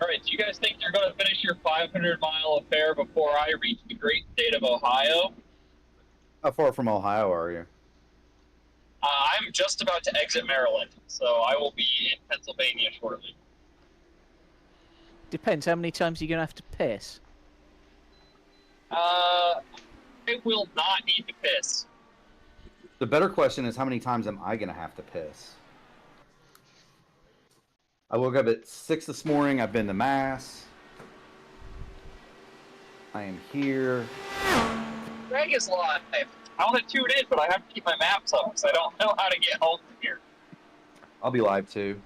right, do you guys think you're going to finish your 500-mile affair before I reach the great state of Ohio? How far from Ohio are you? I'm just about to exit Maryland, so I will be in Pennsylvania shortly. Depends how many times you're going to have to piss. I will not need to piss. The better question is, how many times am I going to have to piss? I woke up at 6 this morning. I've been to Mass. I am here. Greg is live. I want to tune in, but I have to keep my maps up because I don't know how to get home from here. I'll be live too.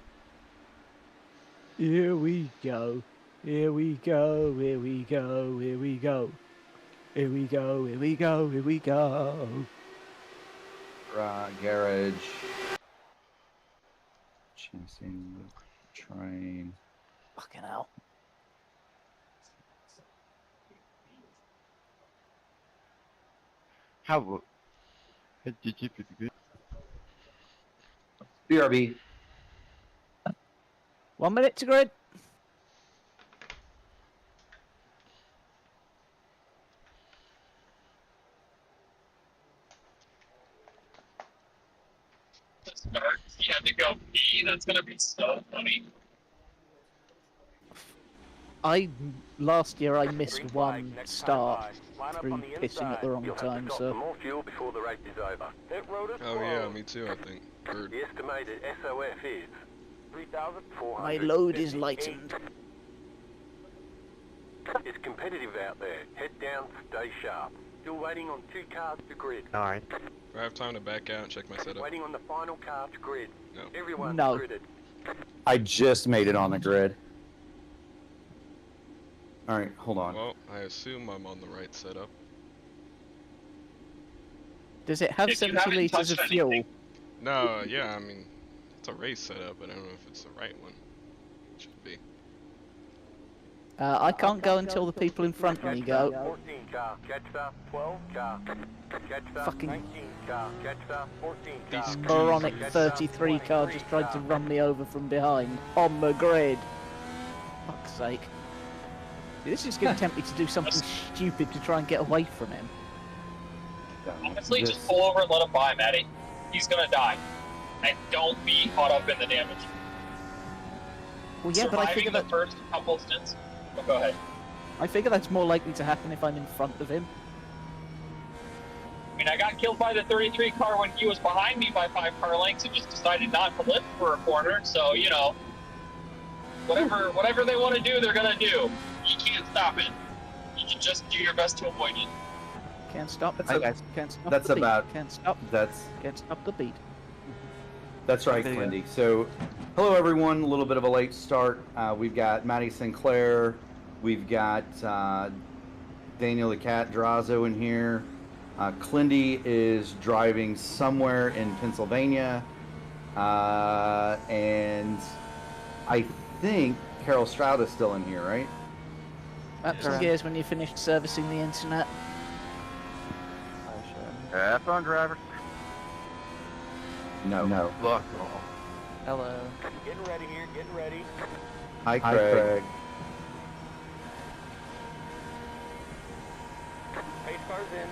Here we go. Here we go. Here we go. Here we go. Here we go. Here we go. Here we go. Garage. Chasing the train. Fucking hell. How? BRB. 1 minute to grid. You had to go pee. That's going to be so funny. Last year I missed one start through pissing at the wrong time, so... More fuel before the race is over. Oh yeah, me too, I think. Bird. The estimated SOF is 3,400. My load is lightened. It's competitive out there. Head down, stay sharp. Still waiting on 2 cars to grid. Alright. Do I have time to back out and check my setup? Waiting on the final car to grid. No. Everyone's No. gridded. I just made it on the grid. Alright, hold on. Well, I assume I'm on the right setup. Does it have If you 70 haven't litres of touched fuel? anything. No, yeah, I mean, it's a race setup, but I don't know if it's the right one. It should be. I can't go until the people in front of me go. 14 car, catch up, 12 car, catch up, Fucking 19 car, catch up, 14 car. These moronic catch up, 33 car just tried to run me over from behind on the grid. Fuck's sake. This is going to tempt me to do something stupid to try and get away from him. Honestly, just pull over and let him by, Matty. He's going to die. And don't be caught up in the damage. Well, yeah, but I Surviving figure the that first couple stints. Oh, go ahead. I figure that's more likely to happen if I'm in front of him. I mean, I got killed by the 33 car when he was behind me by 5 car lengths and just decided not to lift for a corner. So, you know, whatever they want to do, they're going to do. You can't stop it. You can just do your best to avoid it. Can't stop. Can't stop that's the beat. about- Can't stop. Can't stop the beat. That's right, Lindy. So, hello everyone. A little bit of a late start. We've got Matty Sinclair. We've got Daniel the Cat Durazo in here. Clindy is driving somewhere in Pennsylvania. And I think Carol Stroud is still in here, right? Ups and gears when you finished servicing the internet. Have fun, driver. No. Look. Hello. Getting ready here, getting ready. Hi, Craig. Pace cars in.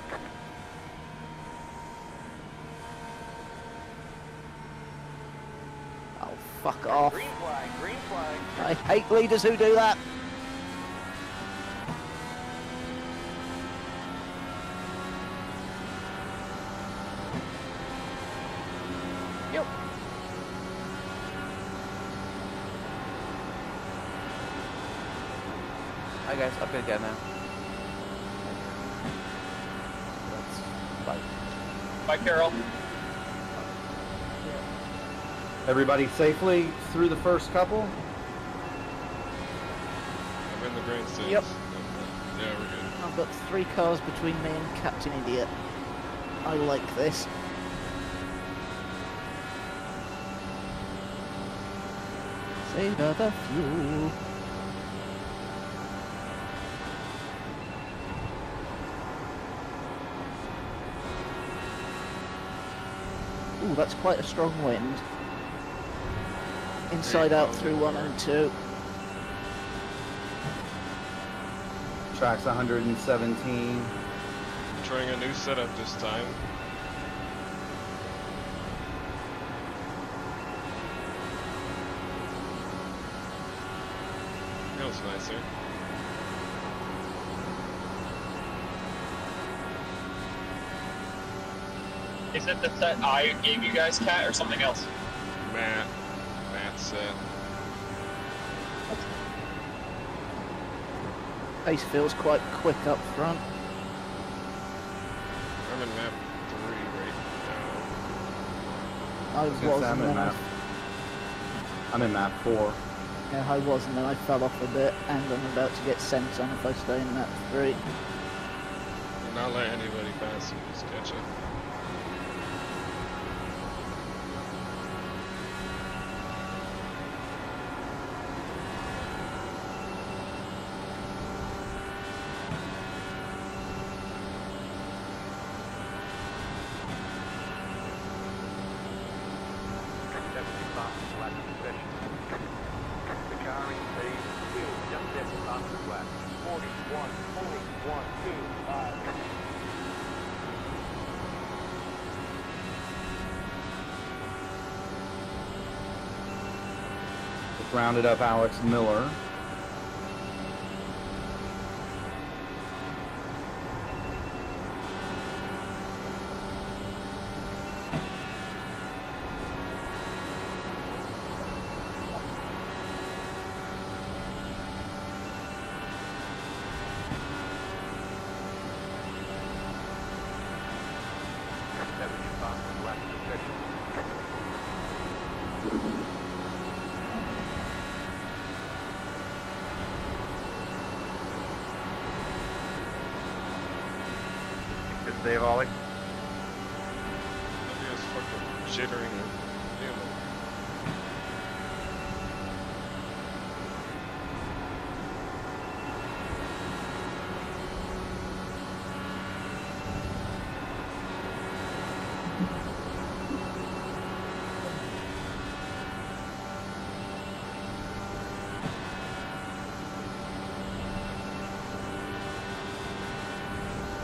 Oh, fuck off. Green flag, green flag. I hate leaders who do that. Yep. Hi guys, I'm gonna go now. Bye. Bye, Carol. Everybody safely through the first couple? I'm in the grandstands. Yep. Yeah, we're good. I've got 3 cars between me and Captain Idiot. I like this. Save the fuel. Ooh, that's quite a strong wind. Inside out through 1 and 2. Track's 117. Trying a new setup this time. Feels nicer. Is it the set I gave you guys, Cat, or something else? Matt set. Pace feels quite quick up front. I'm in map 3 right now. I was gonna was, say, and then I'm in map 4. yeah, I was, and then I fell off a bit, and I'm about to get sent on if I stay in map 3. Do not let anybody pass you, just catch up. Rounded up Alex Miller. Good save, Ollie. Maybe it's fucking jittering or damn it.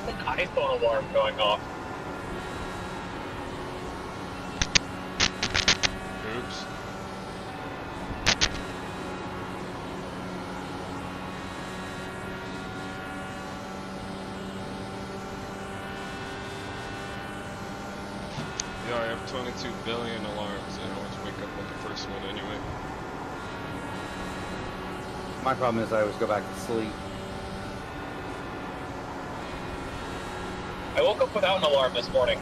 An iPhone alarm going off. Oops. Yeah, I have 22 billion alarms. I always wake up on the first one anyway. My problem is I always go back to sleep. I woke up without an alarm this morning.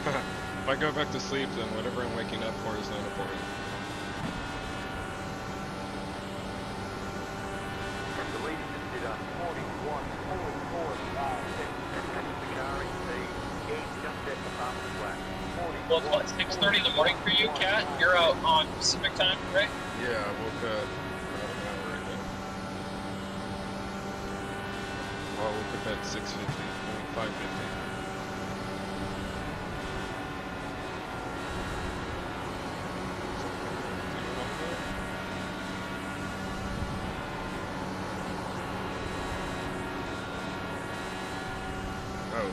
If I go back to sleep, then whatever I'm waking up for is not important. The lead just did a 41.456. The car in speed is just at the fastest lap. Well, it's what, 6:30 in the morning for you, Cat? You're out on Pacific time, right? Yeah, I woke up about an hour ago. Well, I woke up at 6:50, 5:50. Oh.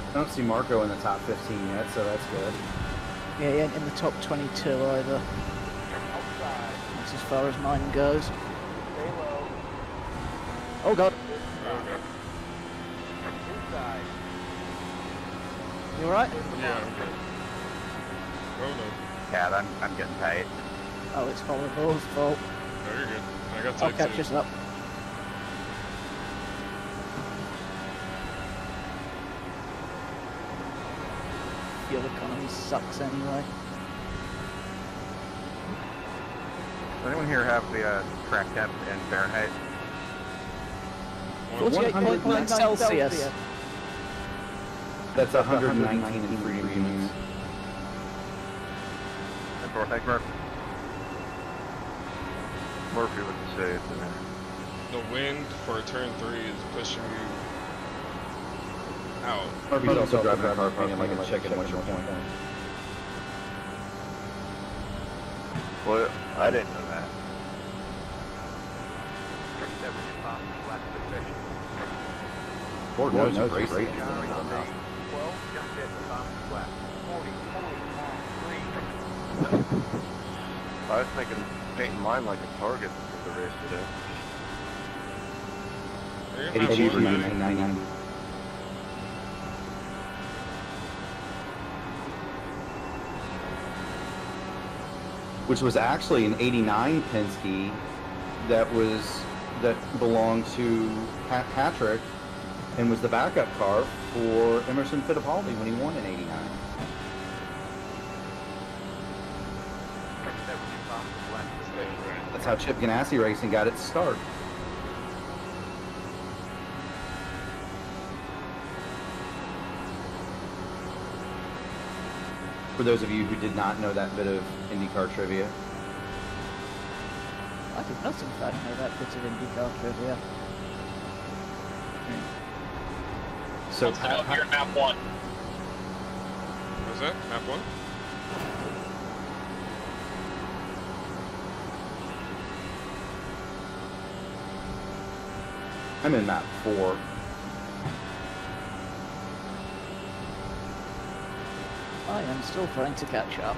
I don't see Marco in the top 15 yet, so that's good. Yeah, he ain't in the top 22 either. That's as far as mine goes. Oh god. Okay. You alright? Yeah, I'm good. Oh no. Cat, I'm getting tight. Oh, it's Horrible's fault. No, you're good. I got I'll type catch 2. us up. Fuel economy sucks anyway. Does anyone here have the track temp in Fahrenheit? 48.9 Celsius. That's 119 in free units. And for thanks, Murph. Murphy with the save there. The wind for turn 3 is pushing you out. Murphy's also driving a car painted like a chicken. What's your point? Well, I didn't know that. Lord knows you're racing. I was thinking painting mine like a target for the race today. You're 82 gonna for have 99. Which was actually an 89 Penske that belonged to Patrick and was the backup car for Emerson Fittipaldi when he won in 89. That's how Chip Ganassi Racing got its start. For those of you who did not know that bit of IndyCar trivia. I did not in fact know that bit of IndyCar trivia. So Wants to know if you're in map 1. Was that map 1? I'm in map 4. I am still trying to catch up.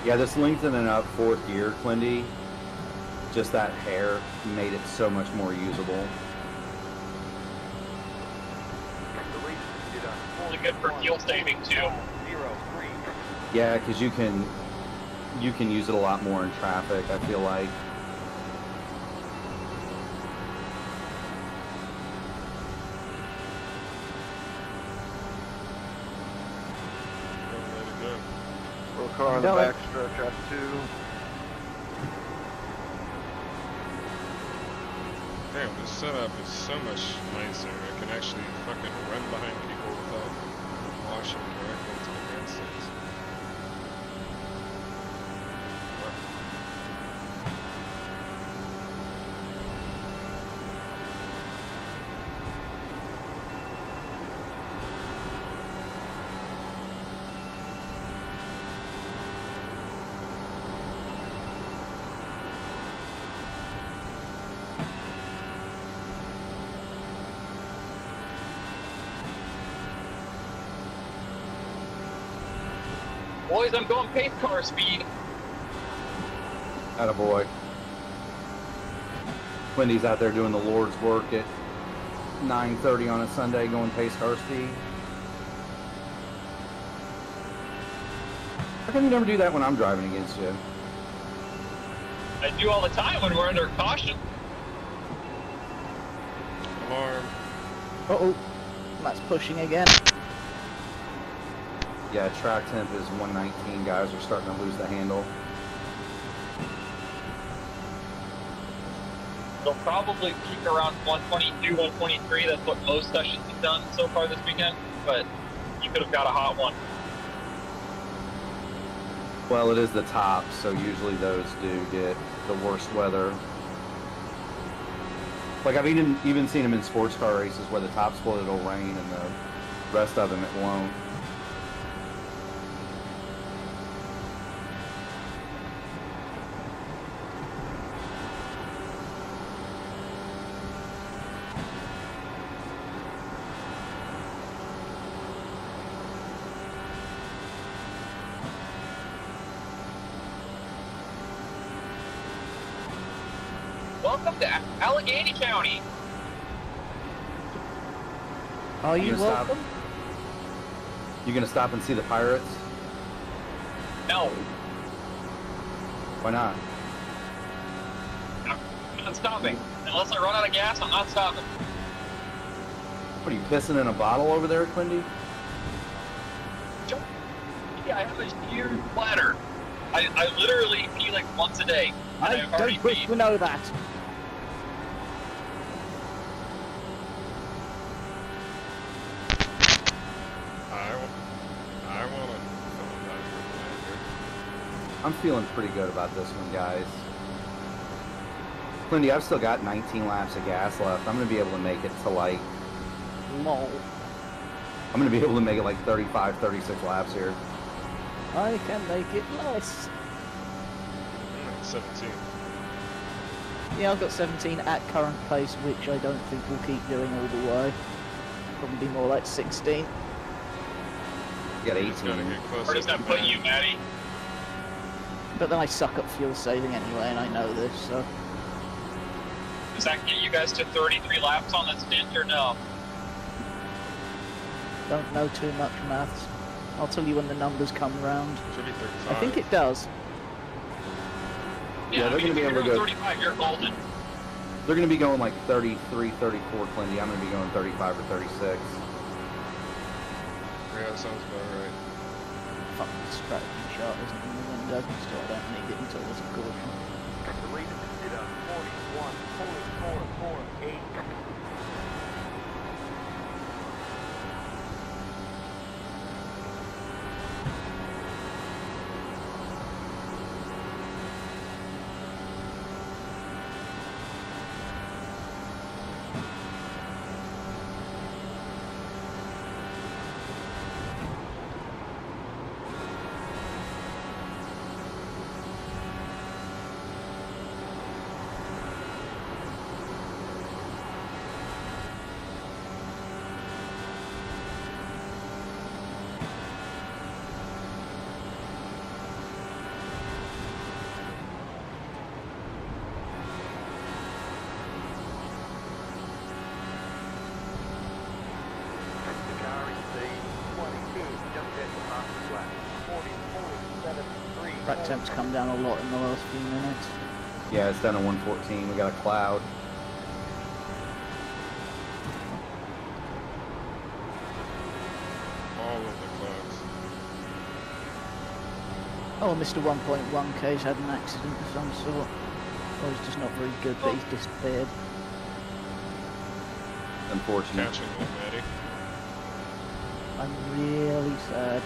Yeah, this lengthening up fourth gear, Clindy, just that hair made it so much more usable. Really good for fuel saving too. Yeah, because you can use it a lot more in traffic, I feel like. Little car on the back stretch up 2. Damn, this setup is so much nicer. I can actually fucking run behind people without washing directly into the grandstands. Boys, I'm going pace car speed. Attaboy. Wendy's out there doing the Lord's work at 9:30 on a Sunday, going pace car speed. How come you never do that when I'm driving against you? I do all the time when we're under caution. Alarm. Uh-oh. That's pushing again. Yeah, track temp is 119. Guys are starting to lose the handle. It'll probably peak around 122, 123. That's what most sessions have done so far this weekend. But you could have got a hot one. Well, it is the top, so usually those do get the worst weather. Like I've even seen them in sports car races where the top split it'll rain and the rest of them it won't. Welcome to Allegheny County. Are you gonna stop? welcome? You gonna stop and see the Pirates? No, Why not? not stopping. Unless I run out of gas, I'm not stopping. What are you pissing in a bottle over there, Quindy? Yeah, I have a huge bladder. I literally pee like once a day. And I I've already don't wish peed. to know that. I want to fill that for I'm feeling pretty good about this one, guys. Quindy, I've still got 19 laps of gas left. I'm going to be able to make it to like... Lol. I'm going to be able to make it like 35, 36 laps here. I can make it less. 17. Yeah, I've got 17 at current pace, which I don't think we'll keep doing all the way. Probably more like 16. You got Just gotta 18. get close Where does to that put the you, Maddie? But then I suck at fuel saving anyway, and I know this, so... Does that get you guys to 33 laps on this stint or no? Don't know too much maths. I'll tell you when the numbers come round. Should be 35. I think it does. Yeah, they're I mean, gonna be if able to you're go- 35, you're golden. They're going to be going like 33, 34, Quindy. I'm going to be going 35 or 36. Yeah, that sounds about right. Fucking strategy chart isn't in the window, so I don't need it until there's a caution. The lead is at 41.448. The car is C22, just at the fastest lap. 40.73. Track temp's come down a lot in the last few minutes. Yeah, it's down to 114. We got a cloud. All of the clouds. Oh, Mr. 1.1K's had an accident of some sort. Or he's just not very good, but he's disappeared. Unfortunate. Catching them, Maddie. I'm really sad.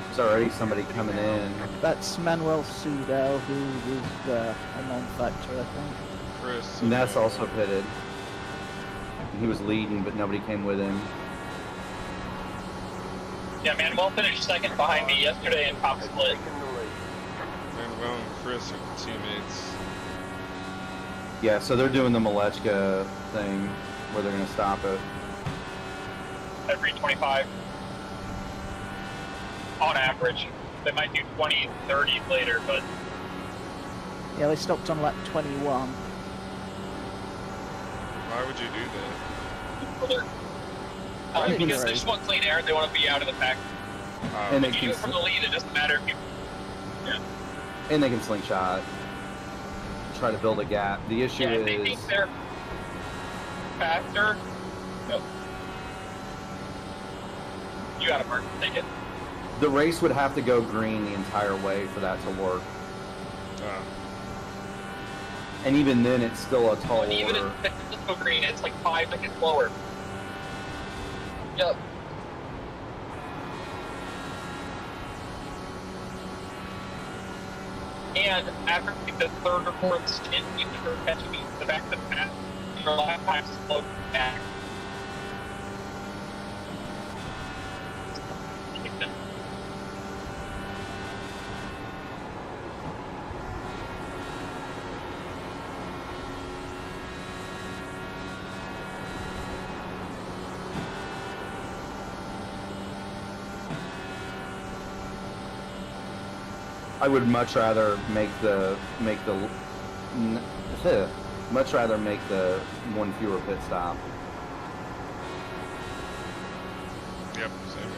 There's already somebody coming in. That's Manuel Sudal, who was a non-factor, I think. Chris. And that's also pitted. He was leading, but nobody came with him. Yeah, Manuel finished second behind me yesterday in top split. Taking the lead. Manuel and Chris are teammates. Yeah, so they're doing the Malechka thing where they're going to stop it. Every 25. On average. They might do 20, 30 later, but Yeah, they stopped on lap 21. Why would you do that? because they just want clean air. They want to be out of the pack. And If they you do can it from the lead, it doesn't matter if you... and they can slingshot. Try to build a gap. The issue Yeah, if they is think they're faster, no. You got it, Mark. Take it. the race would have to go green the entire way for that to work. And even then, it's still a tall And even order. if it doesn't go green, it's like 5 seconds slower. Yep. And after the third or fourth stint, you are catching me the back of the path. Your lap time slowed back. I would much rather make the much rather make the one fewer pit stop. Yep, same here.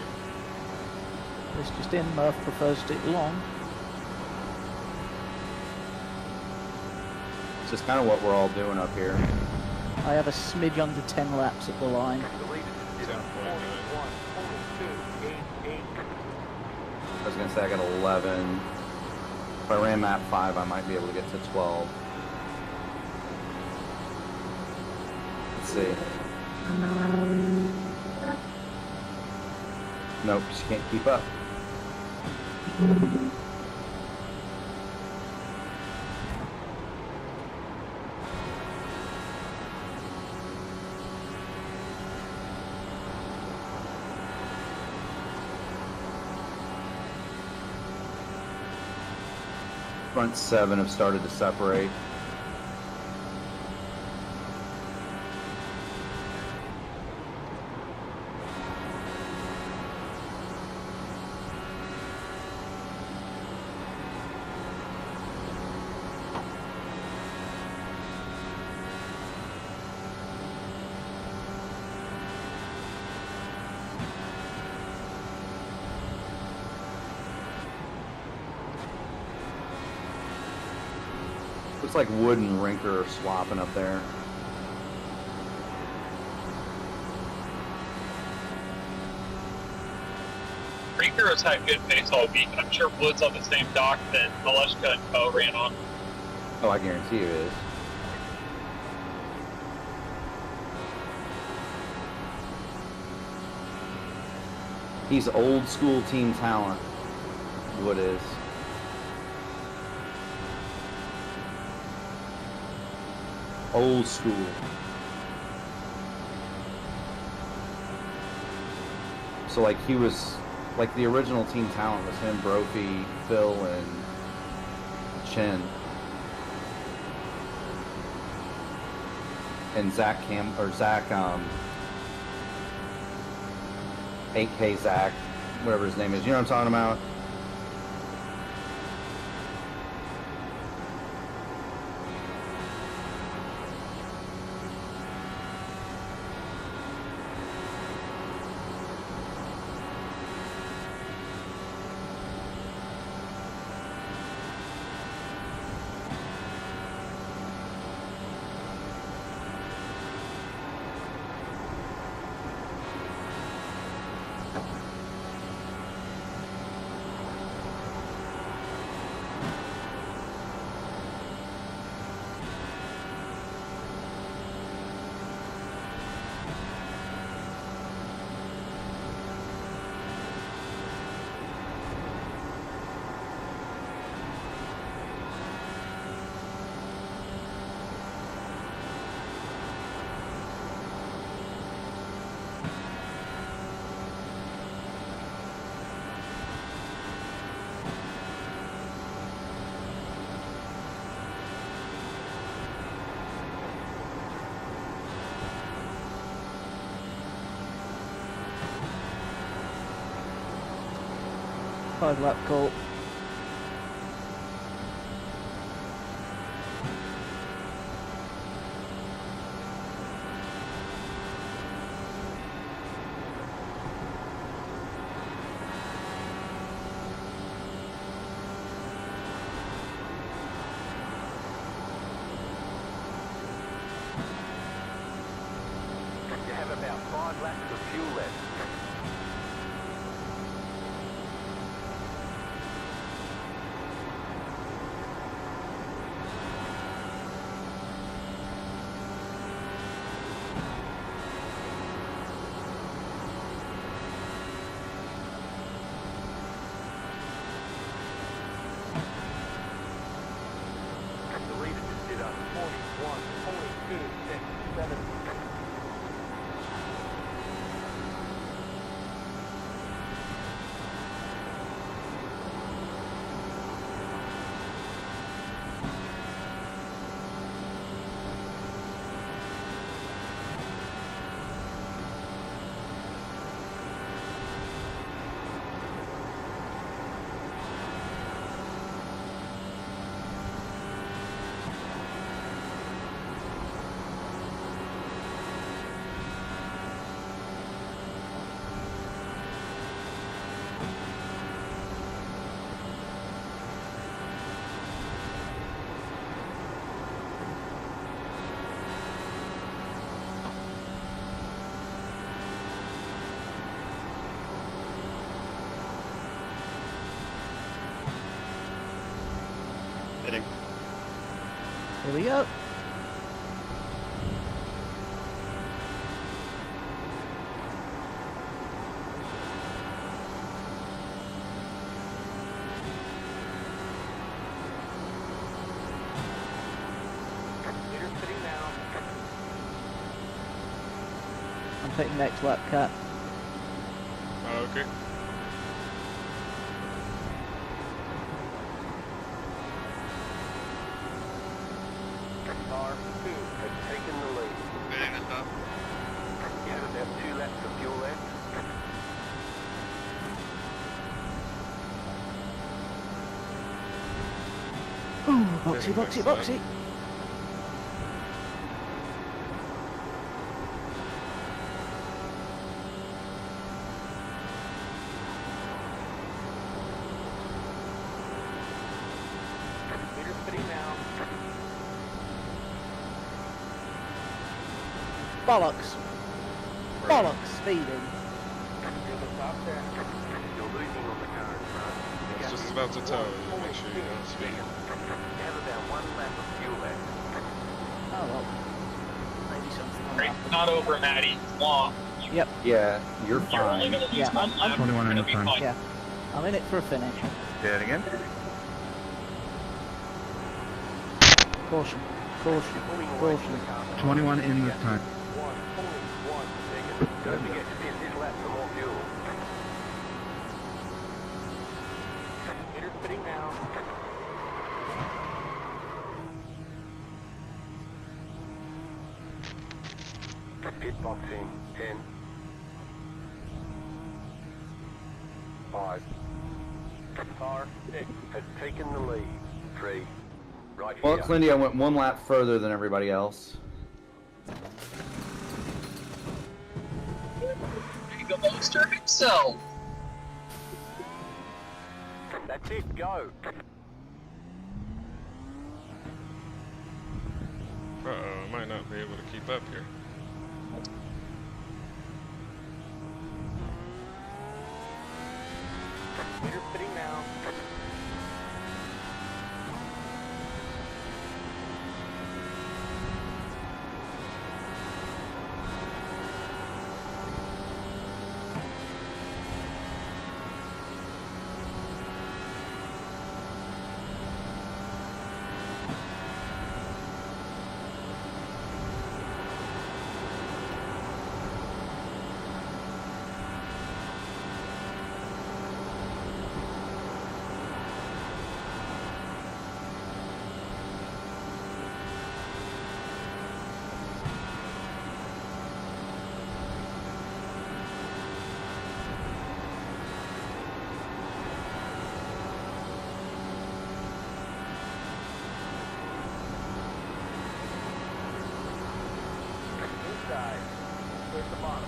It's just in. Murph prefers it long. It's just kind of what we're all doing up here. I have a smidge under 10 laps at the line. The leader just did a 41.288. I was gonna say I got 11. If I ran map 5, I might be able to get to 12. Let's see. Nope, just can't keep up. Front 7 have started to separate. Looks like Wood and Rinker are swapping up there. Rinker has had good pace all week, and I'm sure Wood's on the same dock that Maleshka and Co. ran on. Oh, I guarantee you it is. He's old school team talent, Wood is. Old school. So like he was, like the original team talent was him, Brophy, Phil, and Chen. And Zach 8K Zach, whatever his name is. You know what I'm talking about? Five lap call. You have about 5 laps of fuel left. The leader just did a 41.267. Here we go. Leader sitting now. I'm taking next lap, Cat. Oh, okay. Car 2 has taken the lead. You have about 2 laps of fuel left. Ooh, boxy, boxy, boxy. Leader sitting now. Bollocks. Bollocks, speeding. You're the top there. You're losing on the car in front. I was just about to tell you, make sure you don't speed. You have about 1 lap of fuel left. Oh well. Maybe something will Great. happen. Not over, Maddie. Long. Yep, Yeah, you're You're only fine. going to lose Yeah, 1 lap. 21 You're in gonna the be front. fine. yeah. I'm in it for a finish. Say it again. Caution, caution, Pulling away from caution. the car. 21 in the front. 1 second. Don't forget to finish this lap for more fuel. Leader sitting now. Pit boxing. 10. 5. Car 6 has taken the lead. 3. Right Well, here. Clindy, I went 1 lap further than everybody else. There you go, Monster himself. That's it. Go. Uh-oh, I might not be able to keep up here. Leader sitting now. Inside. Where's the bottom?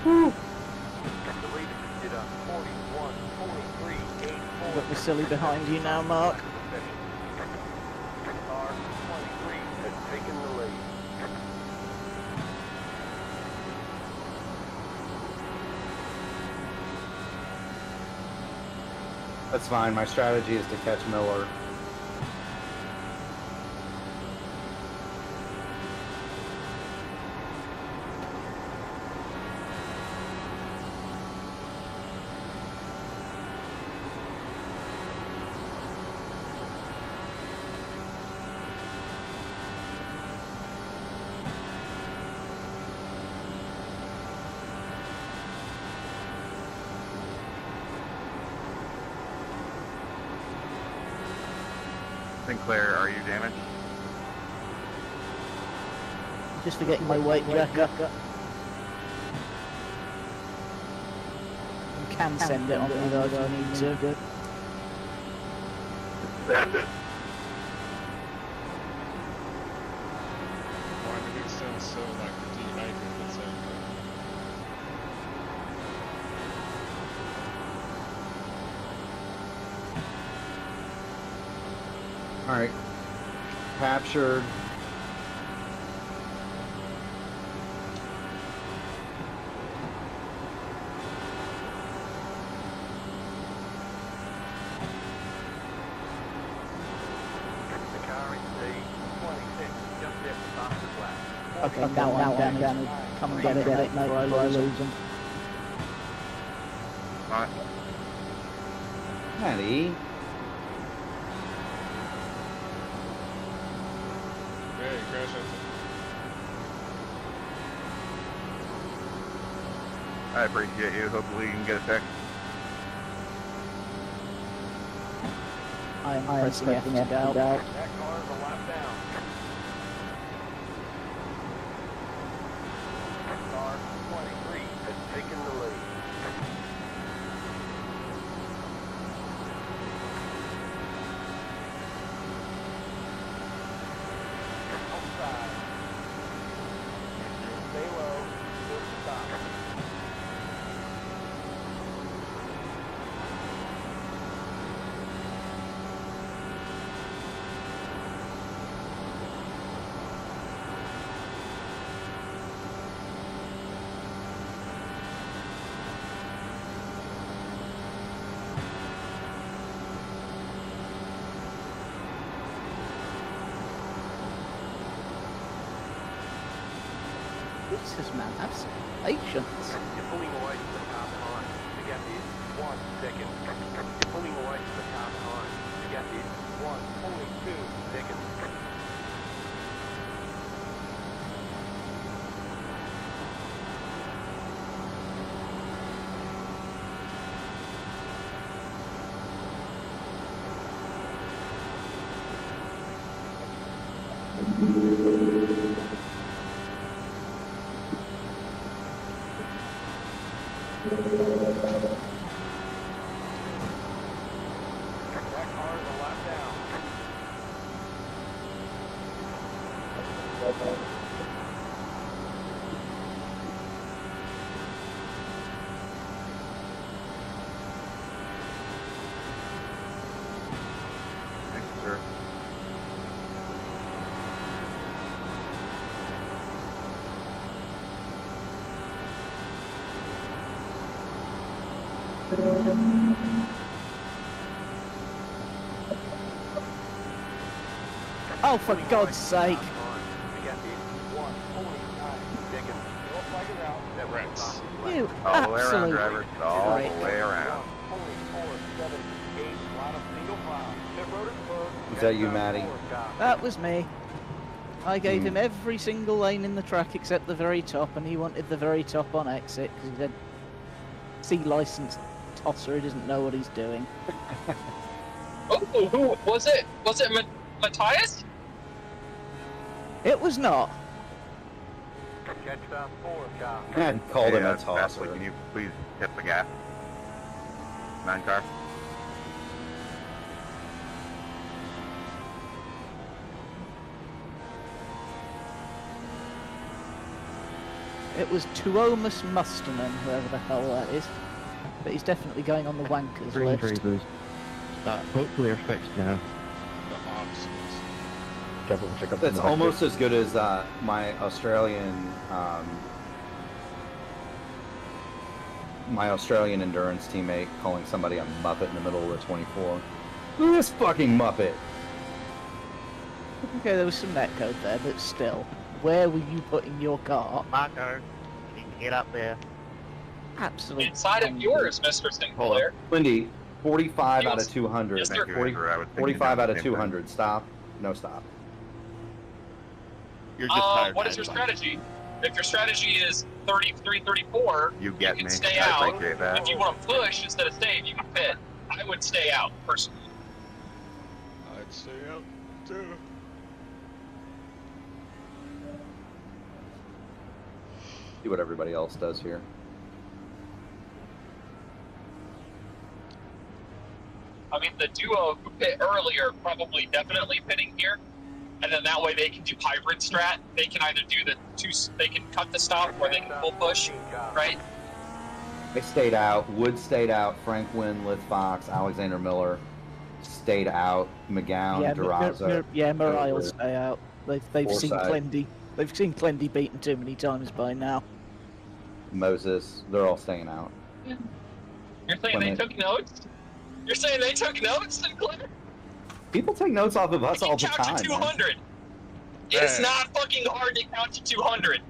The leader did a 41, 43, 84. Got the silly behind you now, Mark. Car 23 has taken the lead. That's fine. My strategy is to catch Miller. Sinclair, are you damaged? Just forgetting my weight jacket. You can send it on me though if you need to. Why did it sound so like dehydrated at the same time? All right. Captured. The car in D26, just left the fastest lap. Okay, now I'm gonna come and get it, mate, before I lose them. Alright. Matty. Hey, crash into. I appreciate you. Hopefully you can get it fixed. I am pressing F to doubt. That car is a lap down. Car 23 has taken the lead. Outside. Stay low. Good stop. Jesus, man, have some patience. You're pulling away from the car behind. The gap is 1 second. You're pulling away from the car behind. The gap is 1.2 seconds. That car is a lap down. Thank you, sir. Oh, for God's sake. The gap is 1.9 seconds. Don't fight it out. That was the fastest lap. You All the way around, absolute driver. All prick. the way around. 1.478. Lot of single file. Pit road is closed. Was that you, Matty? That was me. I gave him every single lane in the track except the very top, and he wanted the very top on exit because he said, "C license tosser, he doesn't know what he's doing." Oh, who was it? Was it Matthias? It was not. Catch fast 4 car. I called him a Ashley, tosser. can you please hit the gas? 9 car. It was Tuomas Mustonen, whoever the hell that is. But he's definitely going on the wankers list. Drivers that hopefully are fixed now. The ops. Careful, check up That's almost as good as my Australian endurance teammate calling somebody a muppet in the middle of the 24. Look at this fucking muppet. Okay, there was some netcode there, but still. Where were you putting your car? Marco, you need to get up there. Absolutely. Inside of yours, Mr. Sinclair. Lindy, 45 He out was- of 200. Yes, sir. Thank you, 40 Andrew. I was thinking 45 out the of same thing. 200. Stop. No stop. You're just tired. What is your strategy? If your strategy is 33, 34, You get can me. stay I out. appreciate that. If you want to push instead of stay, you can pit. I would stay out, personally. I'd stay out too. See what everybody else does here. I mean, the duo who pit earlier probably definitely pitting here, and then that way they can do hybrid strat. They can either do the two, they can cut the stop or they can full push, right? They stayed out. Wood stayed out. Frank Wynn, Lith Fox, Alexander Miller. stayed out. McGowan, Yeah, Durazo. Mariah will over stay out. They've seen Forsyth. Clendy. They've seen Clendy beaten too many times by now. Moses. They're all staying out. You're saying they Clement. took notes? You're saying they took notes, Sinclair? People take notes off of us You all the count time. to man. 200. It's Hey. not fucking hard to count to 200.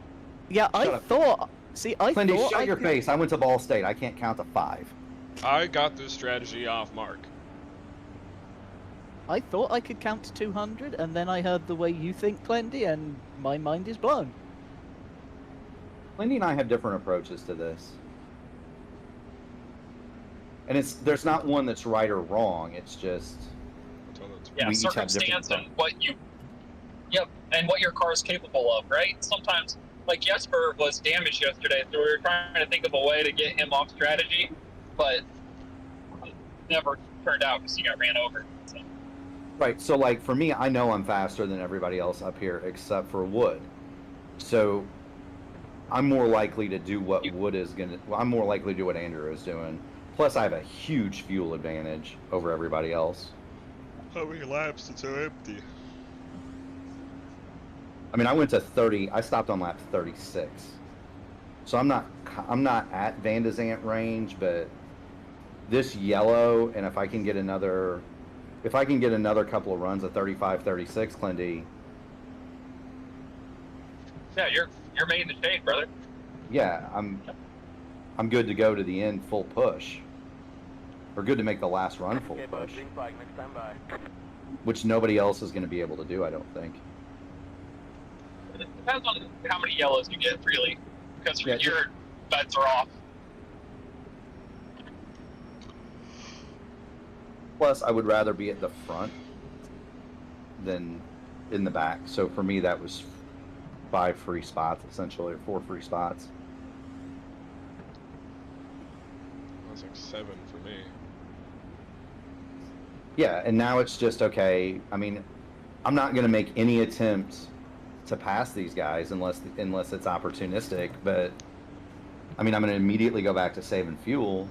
Yeah, Shut I up. thought. See, I Clindy, thought shut I your could- face. I went to Ball State. I can't count to 5. I got this strategy off Mark. I thought I could count to 200, and then I heard the way you think, Clendy, and my mind is blown. Lindy and I have different approaches to this. And there's not one that's right or wrong. It's just Yeah, we each have circumstance different and what you, yep, and what your car is capable of, right? Sometimes, like Jesper was damaged yesterday, so we were trying to think of a way to get him off strategy, but it never turned out because he got ran over. So. Right. So, like, for me, I know I'm faster than everybody else up here except for Wood. So, I'm more likely to do what Wood is going to... Well, I'm more likely to do what Andrew is doing. Plus, I have a huge fuel advantage over everybody else. How many laps is so empty? I mean, I went to 30... I stopped on lap 36. So, I'm not at Van de Zandt range, but this yellow, and if I can get another... If I can get another couple of runs at 35, 36, Clindy, Yeah, you're made in the shape, brother. yeah, I'm good to go to the end full push. Or good to make the last run full Okay, bud, push, green flag next time by. which nobody else is going to be able to do, I don't think. It depends on how many yellows you get, really, because Yeah, your bets are off. Plus, I would rather be at the front than in the back. So for me, that was 5 free spots, essentially, or 4 free spots. That was like 7 for me. Yeah, and now it's just, okay, I mean, I'm not going to make any attempt to pass these guys unless it's opportunistic, but, I mean, I'm going to immediately go back to saving fuel.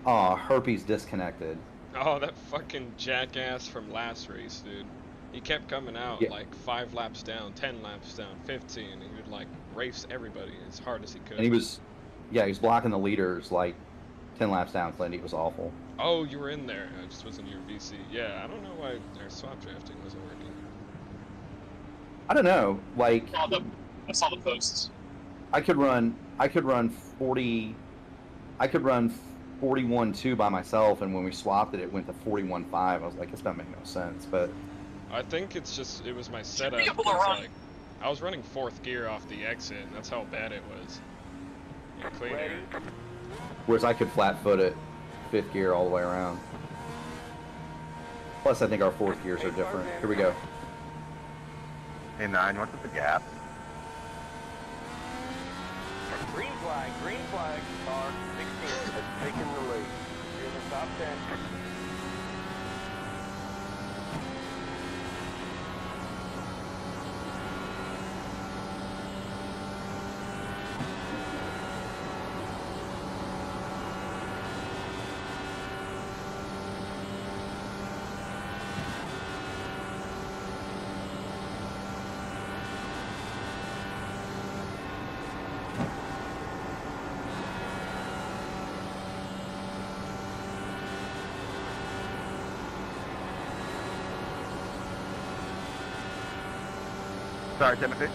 Aw, Herpes disconnected. Oh, that fucking jackass from last race, dude. He kept coming out Yeah. like 5 laps down, 10 laps down, 15, and he would like race everybody as hard as he could. And he was blocking the leaders like 10 laps down, Clindy. It was awful. Oh, you were in there. I just wasn't your VC. Yeah, I don't know why their swap drafting wasn't working. I don't know, like, I saw the posts. I could run 41.2 by myself, and when we swapped it, it went to 41.5. I was like, this doesn't make no sense, but I think it's just, it was my setup. be able to 'cause, run. like, I was running 4th gear off the exit, and that's how bad it was. In clean air. whereas I could flat foot it 5th gear all the way around. Plus, I think our 4th gears are different. Here we go. Hey, 9, what's with the gap? Green flag, car 16 has taken the lead. You're in the top 10. Sorry, Timothy.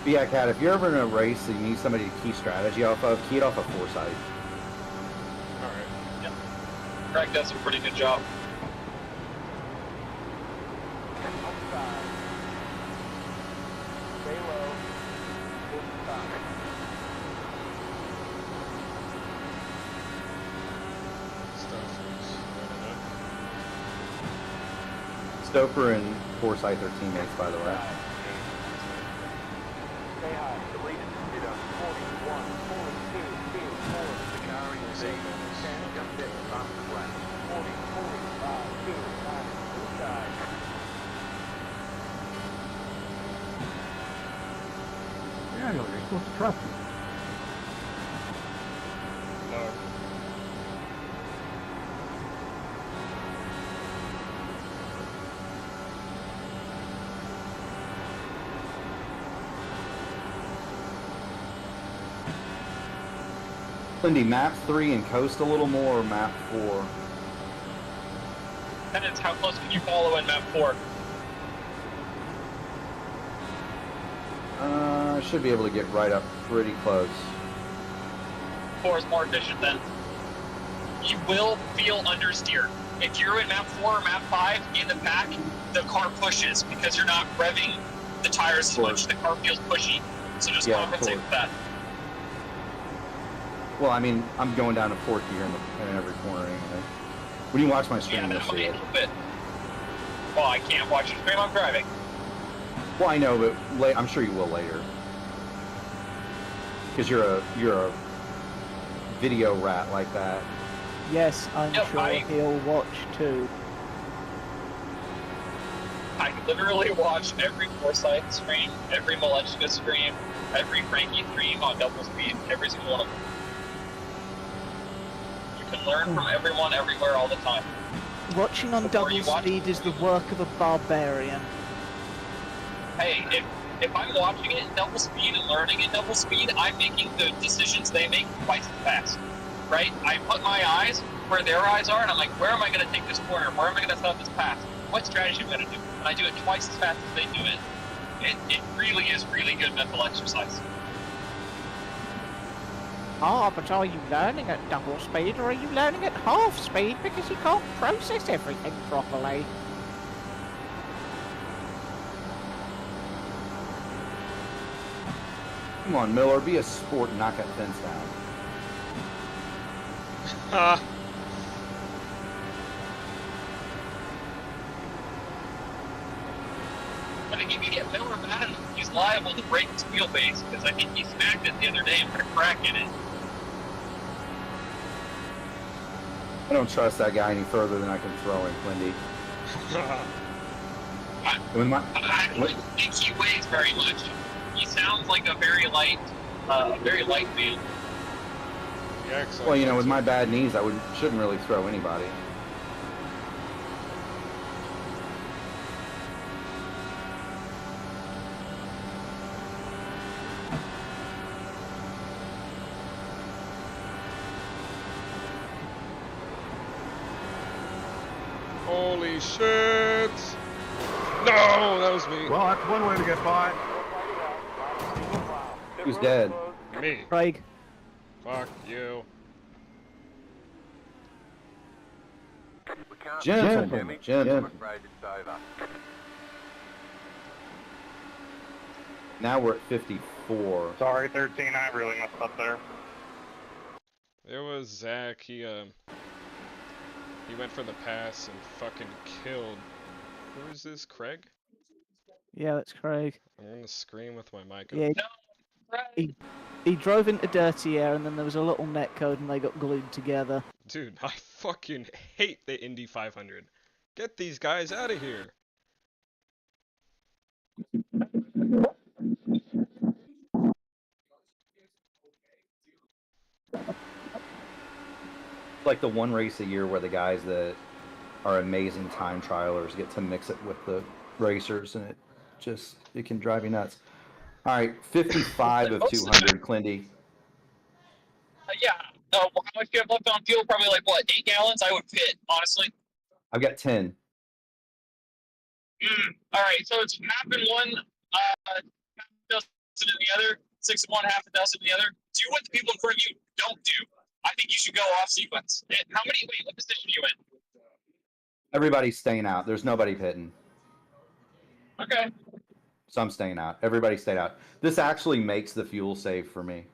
But yeah, Kat, if you're ever in a race that you need somebody to key strategy off of, key it off of Forsyth. Alright. Greg does a pretty good job. Outside. Stay low. Inside. Stuff was running up. Stoker and Forsyth are teammates, by the way. Stay high. The lead is on 41, 42, 4. The car is There's stage. something else. 10 just hit fastest lap. 40, 5, 2, and inside. Yeah, you're supposed to trust me. No. Lindy, map 3 and coast a little more, or map 4? Depends how close can you follow in map 4. I should be able to get right up pretty close. 4 is more efficient then. You will feel understeer. If you're in map 4 or map 5 in the pack, the car pushes because you're not revving the tires as much. The car feels pushy. So just compensate with that. Well, I mean, I'm going down to 4th gear in every corner anyway. When you watch my stream, Yeah, you'll that see might it. a little bit. Well, I can't watch your stream. I'm driving. Well, I know, but I'm sure you will later. Because you're a video rat like that. Yes, I'm Yep, sure he'll watch too. I literally watch every Foresight stream, every Malechka stream, every Frankie stream on double speed, every single one of them. You can learn from everyone, everywhere, all the time. Watching on Before double you watch- speed is the work of a barbarian. Hey, if I'm watching it in double speed and learning in double speed, I'm making the decisions they make twice as fast, right? I put my eyes where their eyes are, and I'm like, where am I going to take this corner? Where am I going to stop this pass? What strategy am I going to do? And I do it twice as fast as they do it. It really is really good mental exercise. Ah, but are you learning at double speed or are you learning at half speed because you can't process everything properly? Come on, Miller, be a sport and knock that fence down. Ha! But if you get Miller mad enough, he's liable to break his wheelbase, because I think he smacked it the other day and put a crack in it. I don't trust that guy any further than I can throw him, Lindy. When my, I don't think he weighs very much. He sounds like a very light man. Yeah, well, you know, with my bad knees, I shouldn't really throw anybody. Holy shit! No, that was me. Well, that's one way to get by. Who's dead? Me. Craig, Fuck you. We can't Gentlemen, I'm gentlemen. afraid it's over. Now we're at 54. Sorry, 13, I really messed up there. There was Zach, he went for the pass and fucking killed. Who is this, Craig? yeah, that's Craig. I'm gonna scream with my mic Yeah, Right? he drove into dirty air and then there was a little netcode and they got glued together. Dude, I fucking hate the Indy 500. Get these guys out of here. It's like the one race a year where the guys that are amazing time trialers get to mix it with the racers, and it can drive you nuts. All right, 55 of 200, Clindy. Yeah. How much do you have left on fuel? Probably like, what, 8 gallons? I would fit, honestly. I've got 10. All right, so it's half in one, half a dozen in the other, 6 in one, half a dozen in the other. Do what the people in front of you don't do. I think you should go off sequence. Wait, what position are you in? Everybody's staying out. There's nobody pitting. Okay. So I'm staying out. Everybody stayed out. This actually makes the fuel save for me.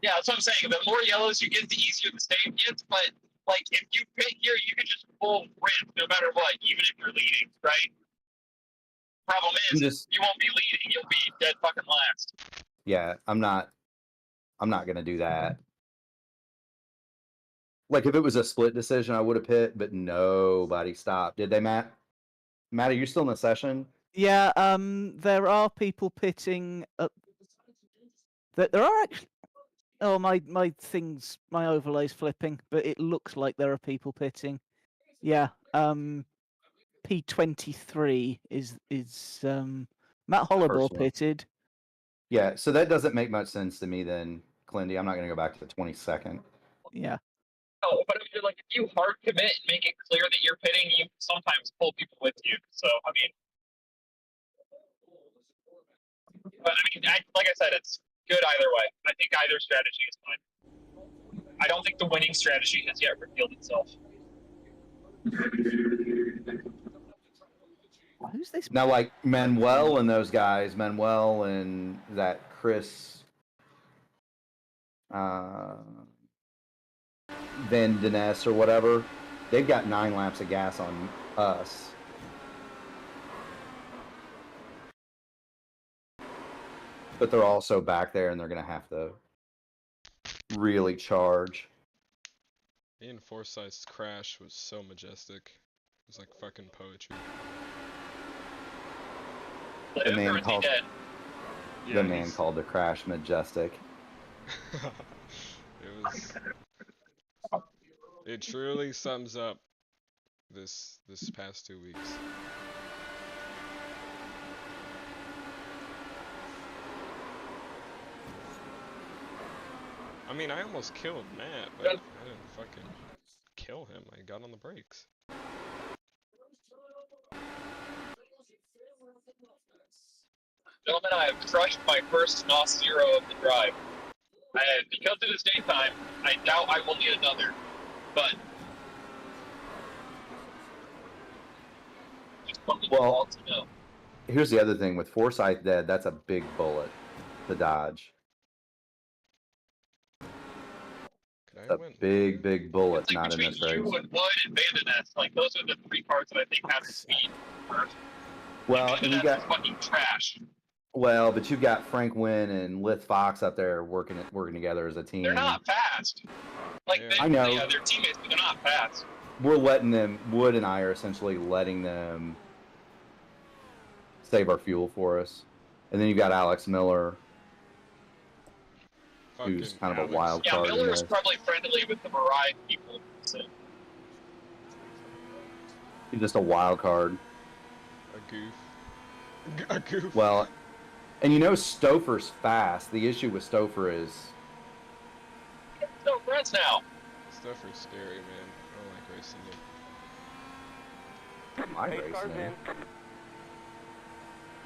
Yeah, that's what I'm saying. The more yellows you get, the easier the save gets. But, like, if you pit here, you can just full rip no matter what, even if you're leading, right? Problem is, you won't be leading. You'll be dead fucking last. Yeah, I'm not going to do that. Like if it was a split decision, I would have pit, but nobody stopped. Did they, Matt? Matt, are you still in the session? Yeah, there are people pitting. There are actually. Oh, my overlay's flipping, but it looks like there are people pitting. Yeah, P23 is Matt Hollowball first one. pitted. Yeah, so that doesn't make much sense to me then, Clindy. I'm not going to go back to the 22nd. Yeah. No, but I mean, like, if you hard commit and make it clear that you're pitting, you sometimes pull people with you. So, I mean, but I mean, like I said, it's good either way. I think either strategy is fine. I don't think the winning strategy has yet revealed itself. Who's this? Now, like Manuel and those guys, Manuel and that Chris Van Dines or whatever, they've got 9 laps of gas on us. But they're also back there, and they're going to have to really charge. Ian Forsyth's crash was so majestic. It was like fucking poetry. The man called Yeah, called the crash majestic. It truly sums up this past 2 weeks. I mean, I almost killed Matt, but I didn't fucking kill him. I got on the brakes. Gentlemen, I have crushed my first NOS 0 of the drive. And because it is daytime, I doubt I will need another. But just something you all to know. Here's the other thing with Forsyth dead, that's a big bullet to dodge. A big bullet, It's like not in between this race. you and Wood and Vandeness, like those are the 3 cars that I think have the speed first. Well, and you got fucking trash. Well, but you've got Frank Wynn and Lith Fox up there working together as a team. They're not fast. Like I know. Yeah, they're teammates, but they're not fast. We're letting them. Wood and I are essentially letting them save our fuel for us. And then you've got Alex Miller, who's kind of a wild card. Yeah, Miller is probably friendly with the Mariah people. So. He's just a wild card. A goof. A goof. Well, and you know Stouffer's fast. The issue with Stouffer is... No friends now. Stouffer's scary, man. I don't like racing him. I racing him.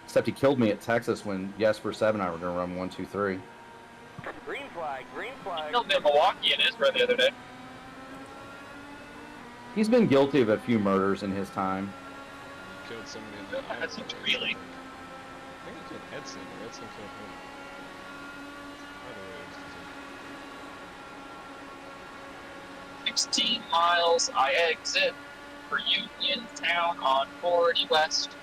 Except he killed me at Texas when Jesper 7 and I were going to run 1, 2, 3. Green flag, green flag. He killed me in Milwaukee and Israel the other day. He's been guilty of a few murders in his time. He killed somebody in the That's really. I think he killed Edson, or Edson killed him. Either way, it was 16 miles, I exit for Union Town on 40 West.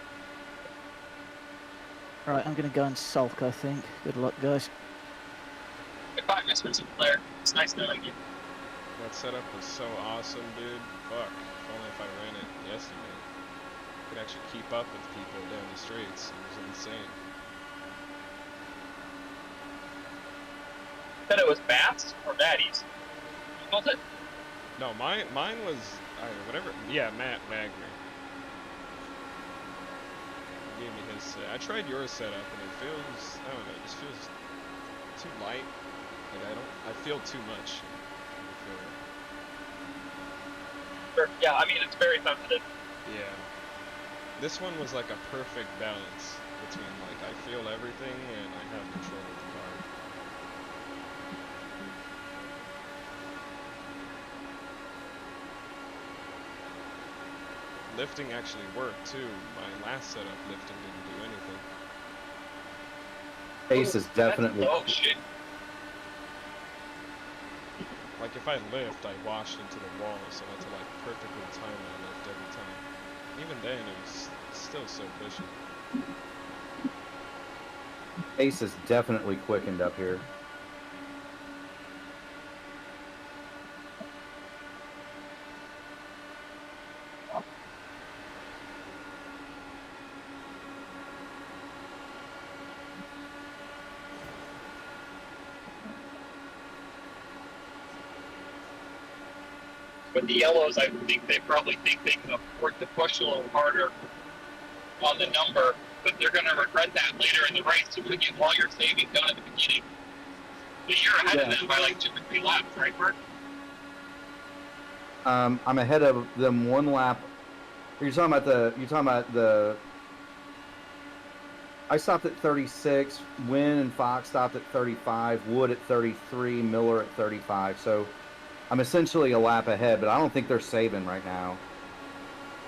Right, I'm gonna go and sulk, I think. Good luck, guys. Goodbye, Mr. Sinclair. It's nice knowing you. That setup was so awesome, dude. Fuck. If only if I ran it yesterday. I could actually keep up with people down the streets. It was insane. Said it was Bats or Baddies? What was it? No, mine was whatever. Yeah, Matt Wagner. He gave me his set. I tried your setup and it feels, I don't know, it just feels too light. Like I feel too much. Sure. Yeah, I mean, it's very sensitive. Yeah. This one was like a perfect balance between like I feel everything and I have control of the car. Lifting actually worked too. My last setup, lifting didn't do anything. Pace is definitely... Oh, shit. Like if I lift, I wash into the wall, so I had to like perfectly time my lift every time. Even then, it was still so pushy. Pace is definitely quickened up here. With the yellows, I think they probably think they can afford to push a little harder on the number, but they're going to regret that later in the race. You're going to get all your saving done at the beginning. But you're ahead of them by like 2 or 3 laps, right, Bert? I'm ahead of them 1 lap. You're talking about the. I stopped at 36. Wynn and Fox stopped at 35. Wood at 33. Miller at 35. So I'm essentially a lap ahead, but I don't think they're saving right now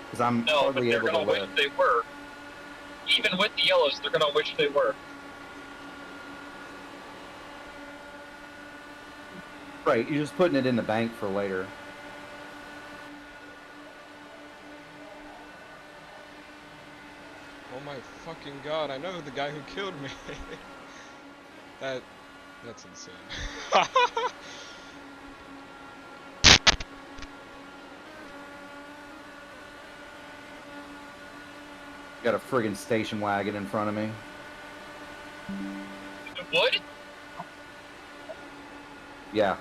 because I'm No, but hardly they're able going to to wish lift. they were. Even with the yellows, they're going to wish they were. Right, you're just putting it in the bank for later. Oh my fucking god, I know the guy who killed me. That's insane. Got a friggin' station wagon in front of me. Wood? Yeah.